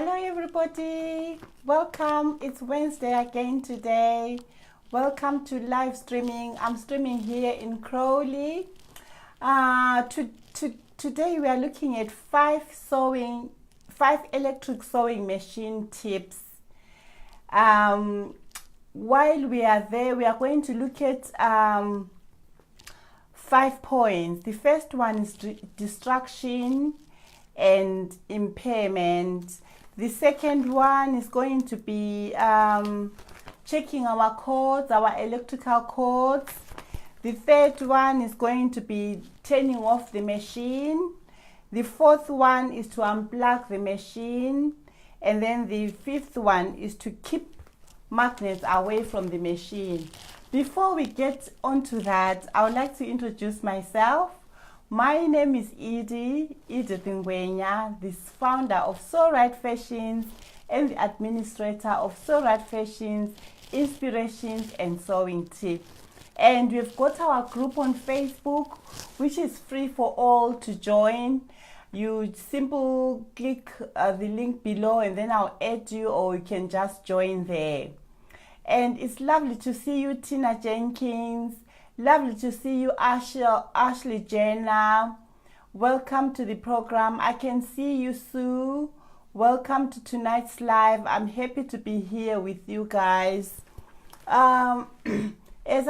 Hello everybody, welcome. It's Wednesday again today. Welcome to live streaming. I'm streaming here in Crowley. Today we are looking at five electric sewing machine tips. While we are there, we are going to look at 5 points. The first one is distraction and impairment. The second one is going to be checking our cords, our electrical cords. The third one is going to be turning off the machine. The fourth one is to unplug the machine. And then the fifth one is to keep magnets away from the machine. Before we get onto that, I would like to introduce myself. My name is Edith Ngwenya, the founder of Sew Right Fashions and the administrator of Sew Right Fashions, Inspirations and Sewing Tips. And we've got our group on Facebook, which is free for all to join. You simply click the link below and then I'll add you, or you can just join there. And it's lovely to see you, Tina Jenkins. Lovely to see you, Ashley Jenner. Welcome to the program. I can see you, Sue. Welcome to tonight's live. I'm happy to be here with you guys. As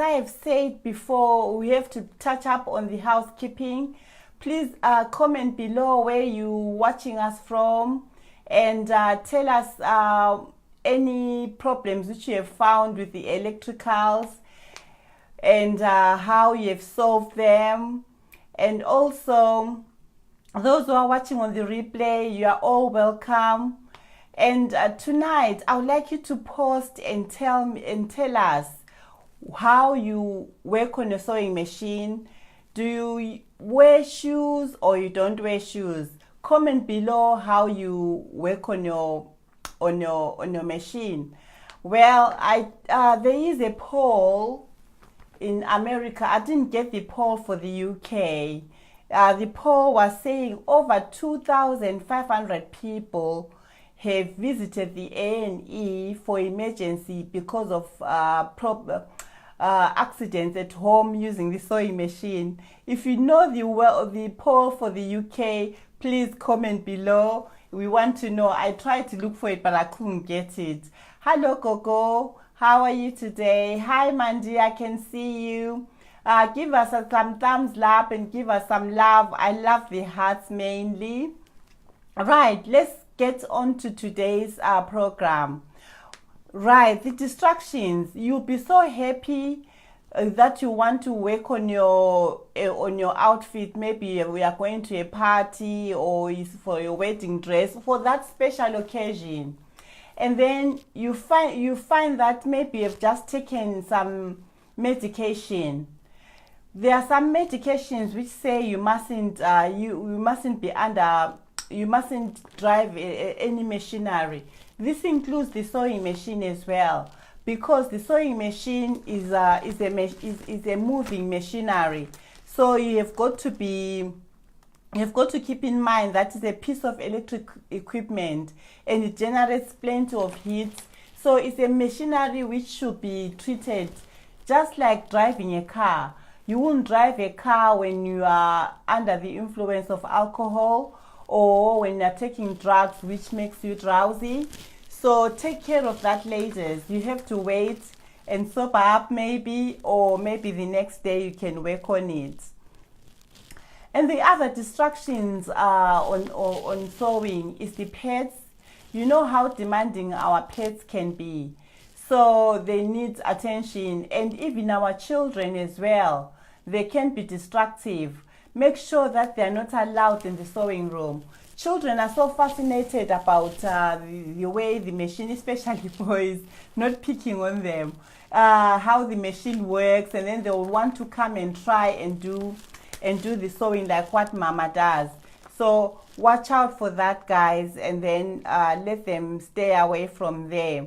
I have said before, we have to touch up on the housekeeping. Please comment below where you're watching us from, and tell us any problems which you have found with the electricals, and how you have solved them. And also, those who are watching on the replay, you are all welcome. And tonight I would like you to post and tell us how you work on your sewing machine. Do you wear shoes or you don't wear shoes? Comment below how you work on your machine. Well, there is a poll in America. I didn't get the poll for the UK. The poll was saying over 2,500 people have visited the A&E for emergency because of accidents at home using the sewing machine. If you know the poll for the UK, please comment below. We want to know. I tried to look for it, but I couldn't get it. Hello, Coco. How are you today? Hi, Mandy. I can see you. Give us some thumbs up and give us some love. I love the hearts mainly. Right, let's get on to today's program. Right, the distractions. You'll be so happy that you want to work on your outfit. Maybe we are going to a party, or is for your wedding dress, for that special occasion. And then you find that maybe you've just taken some medication. There are some medications which say you mustn't drive any machinery. This includes the sewing machine as well, because the sewing machine is a moving machinery. So you have got to keep in mind that it's a piece of electric equipment and it generates plenty of heat. So it's a machinery which should be treated just like driving a car. You won't drive a car when you are under the influence of alcohol or when you're taking drugs which makes you drowsy. So take care of that, ladies. You have to wait and sober up maybe, or maybe the next day you can work on it. And the other distractions on sewing is the pets. You know how demanding our pets can be. So they need attention, and even our children as well. They can be destructive. Make sure that they are not allowed in the sewing room. Children are so fascinated about the way the machine, especially boys, not picking on them, how the machine works, and then they will want to come and try and do the sewing like what mama does. So watch out for that, guys, and then let them stay away from there.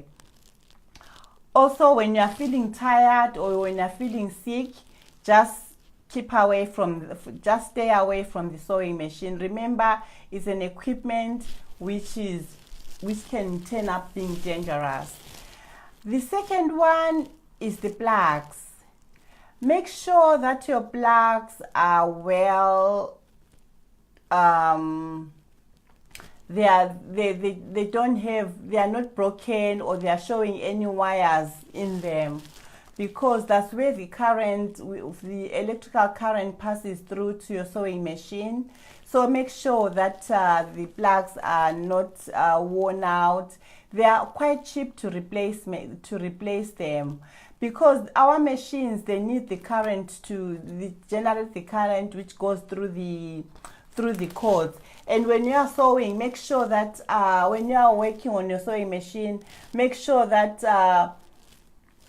Also, when you're feeling tired or when you're feeling sick, just stay away from the sewing machine. Remember, it's an equipment which is which can turn up being dangerous. The second one is the plugs. Make sure that your plugs are well, they are not broken or they are showing any wires in them, because that's where the current, the electrical current passes through to your sewing machine. So make sure that the plugs are not worn out. They are quite cheap to replace them, because our machines, they need the current to generate the current which goes through the cords. And when you are sewing, make sure that when you are working on your sewing machine, make sure that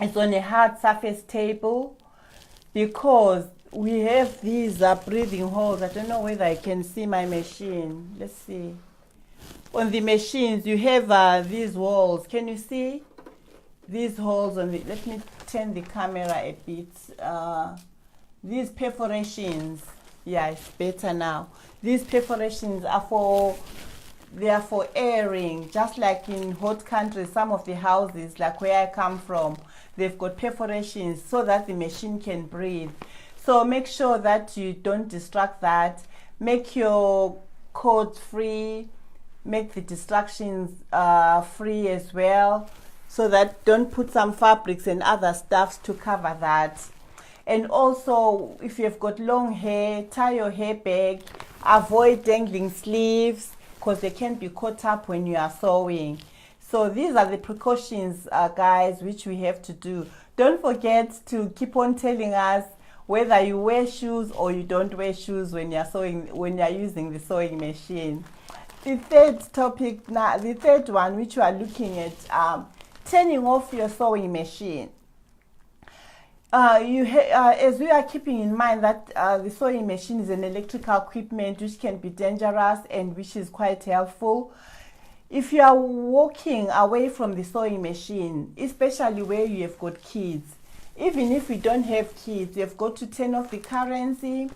it's on a hard surface table, because we have these breathing holes. I don't know whether I can see my machine. Let's see. On the machines, you have these walls. Can you see these holes on the? Let me turn the camera a bit. These perforations. Yeah, it's better now. These perforations are for airing. Just like in hot countries, some of the houses, like where I come from, they've got perforations so that the machine can breathe. So make sure that you don't distract that. Make your cords free. Make the distractions free as well, so that don't put some fabrics and other stuffs to cover that. And also, if you've got long hair, tie your hair back. Avoid dangling sleeves, because they can be caught up when you are sewing. So these are the precautions, guys, which we have to do. Don't forget to keep on telling us whether you wear shoes or you don't wear shoes when you're sewing, when you're using the sewing machine. The third topic now, the third one, which we are looking at, turning off your sewing machine. As we are keeping in mind that the sewing machine is an electrical equipment which can be dangerous and which is quite helpful. If you are walking away from the sewing machine, especially where you have got kids, even if you don't have kids, you have got to turn off the currency.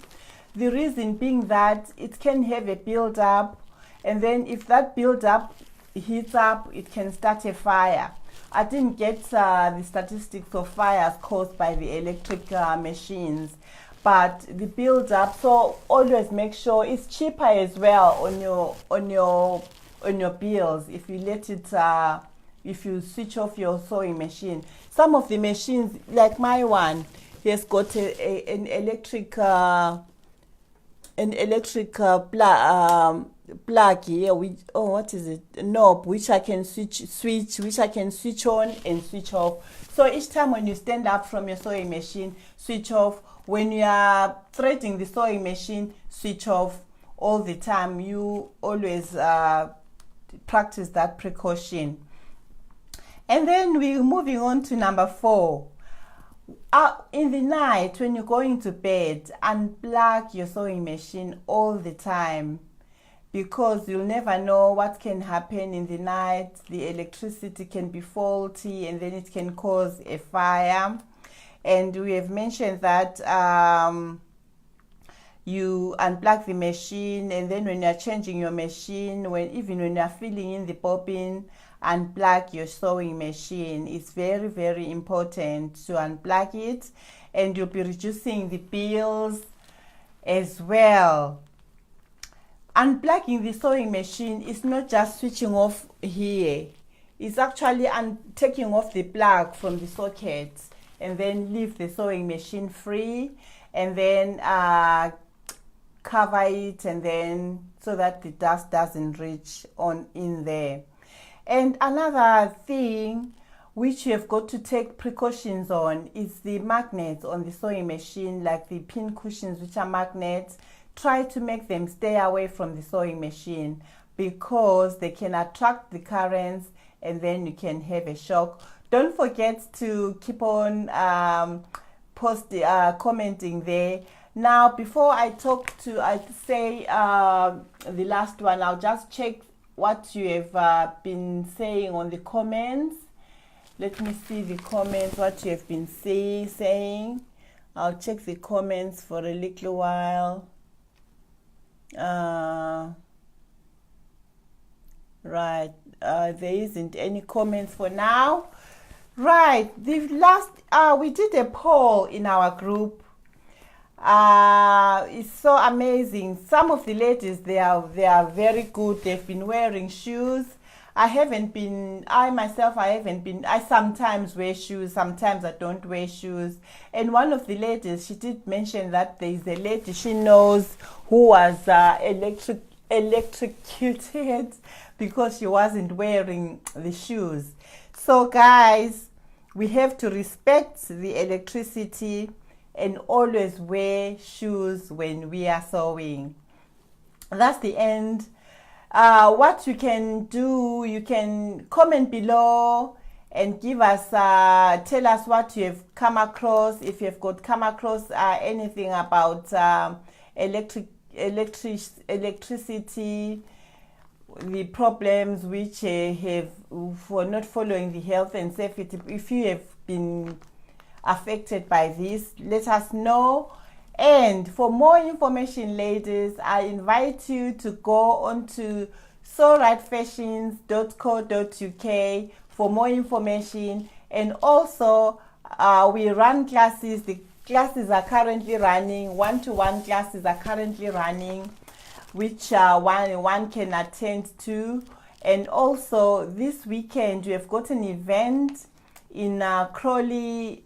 The reason being that it can have a build-up, and then if that build-up heats up, it can start a fire. I didn't get the statistics of fires caused by the electric machines, but the build-up. So always make sure it's cheaper as well on your bills if you let it. If you switch off your sewing machine. Some of the machines, like my one, has got an electric plug here, which, what is it? Knob, which I can which I can switch on and switch off. So each time when you stand up from your sewing machine, switch off. When you are threading the sewing machine, switch off all the time. You always practice that precaution. And then we're moving on to number 4. In the night, when you're going to bed, unplug your sewing machine all the time, because you'll never know what can happen in the night. The electricity can be faulty and then it can cause a fire. And we have mentioned that you unplug the machine, and then when you're changing your machine, even when you're filling in the bobbin, unplug your sewing machine. It's very, very important to unplug it, and you'll be reducing the bills as well. Unplugging the sewing machine is not just switching off here. It's actually taking off the plug from the socket and then leave the sewing machine free, and then cover it, and then so that the dust doesn't reach on in there. And another thing which you have got to take precautions on is the magnets on the sewing machine, like the pin cushions, which are magnets. Try to make them stay away from the sewing machine, because they can attract the currents and then you can have a shock. Don't forget to keep on commenting there. Now, before I say the last one, I'll just check what you have been saying on the comments. Let me see the comments, what you have been saying. I'll check the comments for a little while. Right, any comments for now. Right, the last we did a poll in our group. It's so amazing. Some of the ladies, they are very good. They've been wearing shoes. I sometimes wear shoes, sometimes I don't wear shoes. And one of the ladies, she did mention that there is a lady she knows who was electrocuted because she wasn't wearing the shoes. So guys, we have to respect the electricity and always wear shoes when we are sewing. That's the end. What you can do, you can comment below and give us, tell us what you have come across, if you have come across anything about electricity, the problems which have for not following the health and safety. If you have been affected by this, let us know. And for more information, ladies, I invite you to go on to sewrightfashions.co.uk for more information. And also we run classes. The classes are currently running, one-to-one classes are currently running, which one can attend to. And also this weekend we have got an event in Crawley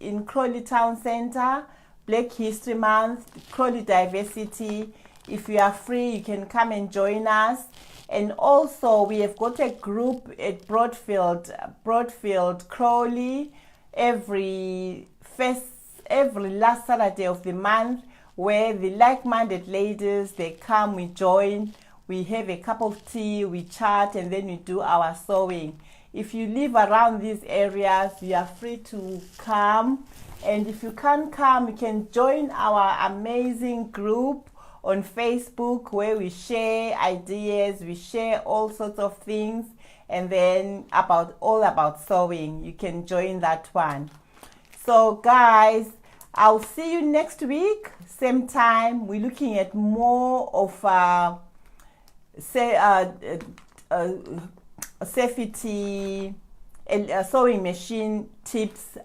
Town Centre, Black History Month, Crawley Diversity. If you are free, you can come and join us. And also we have got a group at Broadfield, Crawley, every last Saturday of the month, where the like-minded ladies, they come, we join, we have a cup of tea, we chat, and then we do our sewing. If you live around these areas, you are free to come. And if you can't come, you can join our amazing group on Facebook, where we share ideas, we share all sorts of things, and then all about sewing. You can join that one. So guys, I'll see you next week, same time. We're looking at more of safety, sewing machine tips.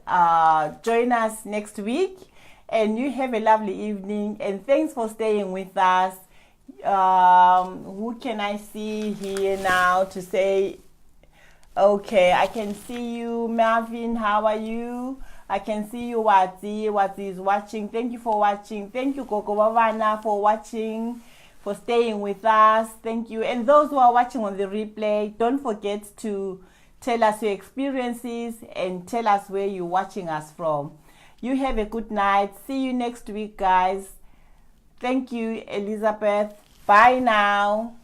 Join us next week, and you have a lovely evening, and thanks for staying with us. Who can I see here now to say, okay, I can see you, Marvin. How are you? I can see you, Wati. Wati is watching. Thank you for watching. Thank you, Coco Wavana, for watching, for staying with us. Thank you. And those who are watching on the replay, don't forget to tell us your experiences and tell us where you're watching us from. You have a good night. See you next week, guys. Thank you, Elizabeth. Bye now.